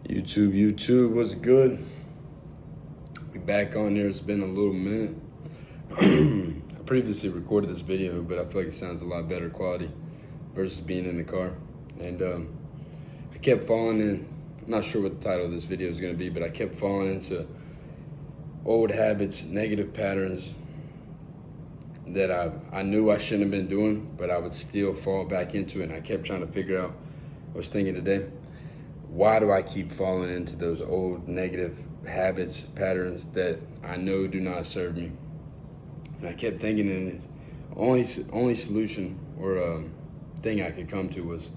YouTube, what's good? We back on there. It's been a little minute. I previously recorded this video, but I feel like it sounds a lot better quality versus being in the car. And I kept falling in, I'm not sure what the title of this video is going to be, but I kept falling into old habits, negative patterns that I knew I shouldn't have been doing, but I would still fall back into it. And I kept trying to figure out, I was thinking today, why do I keep falling into those old negative habits, patterns that I know do not serve me? And I kept thinking, and the only solution or thing I could come to was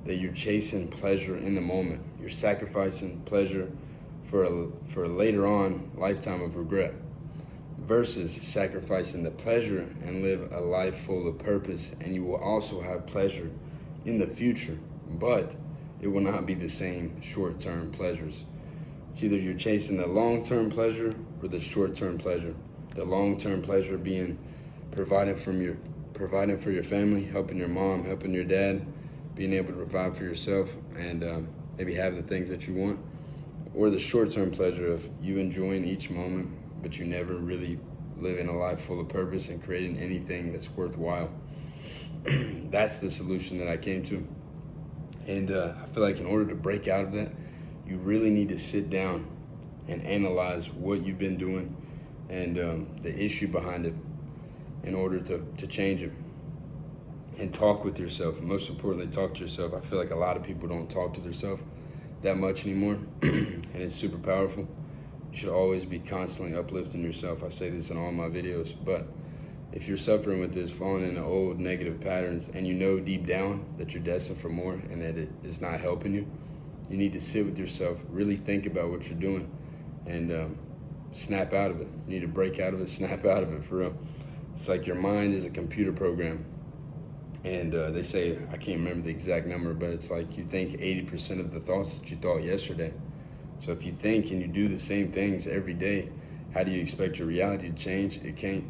that you're chasing pleasure in the moment. You're sacrificing pleasure for a later on lifetime of regret, versus sacrificing the pleasure and live a life full of purpose. And you will also have pleasure in the future, but it will not be the same short-term pleasures. It's either you're chasing the long-term pleasure or the short-term pleasure. The long-term pleasure being providing for your family, helping your mom, helping your dad, being able to provide for yourself, and maybe have the things that you want. Or the short-term pleasure of you enjoying each moment, but you never really living a life full of purpose and creating anything that's worthwhile. That's the solution that I came to. And I feel like in order to break out of that, you really need to sit down and analyze what you've been doing and the issue behind it in order to change it. And talk with yourself. And most importantly, talk to yourself. I feel like a lot of people don't talk to themselves that much anymore, and it's super powerful. You should always be constantly uplifting yourself. I say this in all my videos, but if you're suffering with this, falling into old negative patterns, and you know deep down that you're destined for more and that it is not helping you, you need to sit with yourself, really think about what you're doing, and snap out of it. You need to break out of it, snap out of it, for real. It's like your mind is a computer program. And they say, I can't remember the exact number, but it's like you think 80% of the thoughts that you thought yesterday. So if you think and you do the same things every day, how do you expect your reality to change? It can't.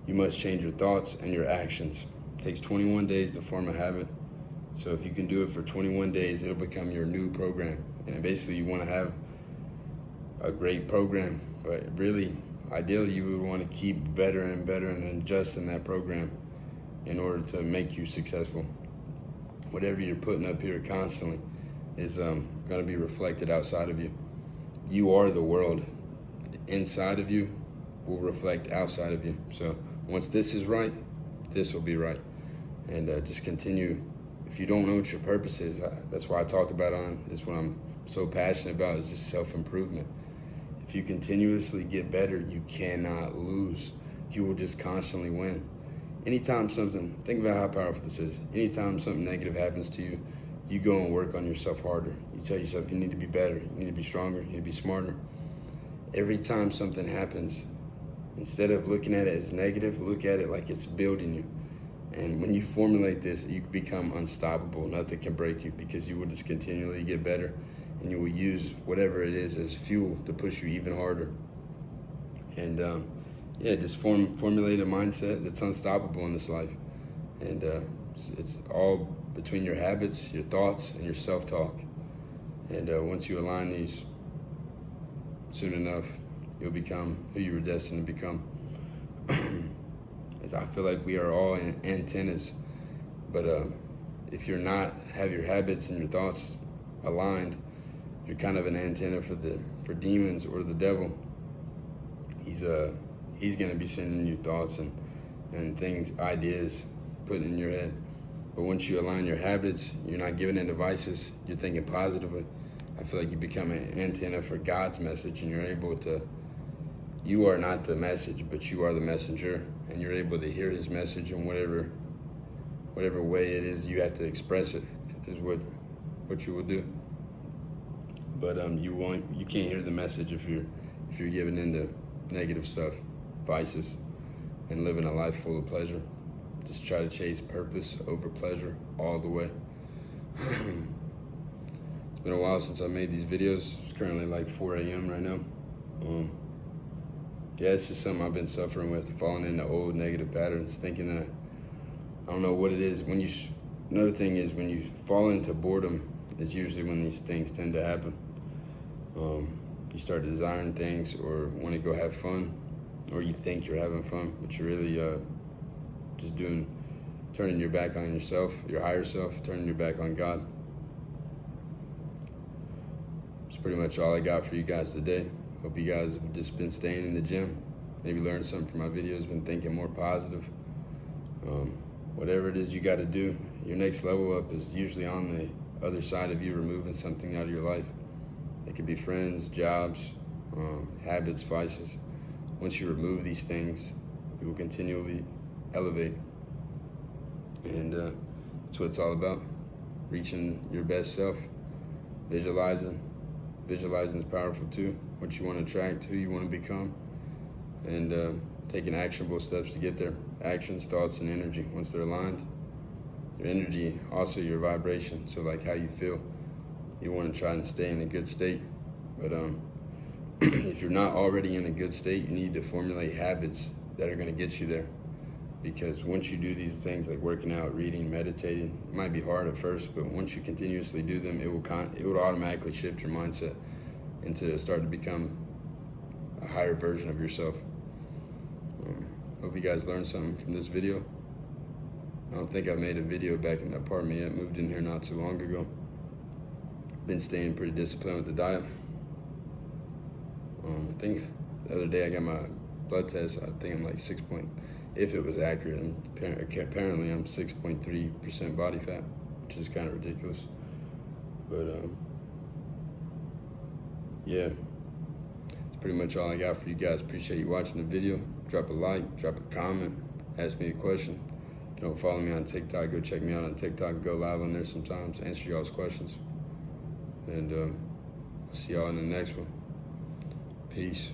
You must change your thoughts and your actions. It takes 21 days to form a habit. So if you can do it for 21 days, it'll become your new program. And basically you want to have a great program, but really, ideally, you would want to keep better and better and adjusting that program in order to make you successful. Whatever you're putting up here constantly is going to be reflected outside of you. You are the world. Inside of you will reflect outside of you. So once this is right, this will be right. And just continue. If you don't know what your purpose is, that's why I talk about it's what I'm so passionate about, is just self-improvement. If you continuously get better, you cannot lose. You will just constantly win. Anytime think about how powerful this is. Anytime something negative happens to you, you go and work on yourself harder. You tell yourself you need to be better, you need to be stronger, you need to be smarter. Every time something happens, instead of looking at it as negative, look at it like it's building you. And when you formulate this, you become unstoppable. Nothing can break you, because you will just continually get better, and you will use whatever it is as fuel to push you even harder. And just formulate a mindset that's unstoppable in this life. And it's all between your habits, your thoughts, and your self-talk. And once you align these, soon enough, you'll become who you were destined to become. As I feel like we are all antennas, but if you're not, have your habits and your thoughts aligned, you're kind of an antenna for demons or the devil. He's going to be sending you thoughts and things, ideas, put in your head. But once you align your habits, you're not giving in to vices, you're thinking positively, I feel like you become an antenna for God's message, and you're able to, you are not the message, but you are the messenger, and you're able to hear his message in whatever way it is you have to express it, is what you will do. But you can't hear the message if you're giving into negative stuff, vices, and living a life full of pleasure. Just try to chase purpose over pleasure all the way. It's been a while since I made these videos. It's currently like 4 a.m. right now. It's just something I've been suffering with, falling into old negative patterns, thinking that I don't know what it is. Another thing is, when you fall into boredom, is usually when these things tend to happen. You start desiring things or want to go have fun, or you think you're having fun, but you're really just turning your back on yourself, your higher self, turning your back on God. That's pretty much all I got for you guys today. Hope you guys have just been staying in the gym, maybe learned something from my videos, been thinking more positive. Whatever it is you got to do, your next level up is usually on the other side of you removing something out of your life. It could be friends, jobs, habits, vices. Once you remove these things, you will continually elevate. And that's what it's all about. Reaching your best self, visualizing. Visualizing is powerful too. What you want to attract, who you want to become, and taking actionable steps to get there. Actions, thoughts, and energy. Once they're aligned, your energy, also your vibration. So like how you feel, you want to try and stay in a good state. But if you're not already in a good state, you need to formulate habits that are going to get you there. Because once you do these things like working out, reading, meditating, it might be hard at first, but once you continuously do them, it will automatically shift your mindset into start to become a higher version of yourself. Hope you guys learned something from this video. I don't think I've made a video back in the apartment yet. Moved in here not too long ago. Been staying pretty disciplined with the diet. I think the other day I got my blood test. I think I'm like if it was accurate, apparently I'm 6.3% body fat, which is kind of ridiculous. But yeah, that's pretty much all I got for you guys. Appreciate you watching the video. Drop a like, drop a comment, ask me a question. If you don't follow me on TikTok, go check me out on TikTok. Go live on there sometimes, answer y'all's questions. And I'll see y'all in the next one. Peace.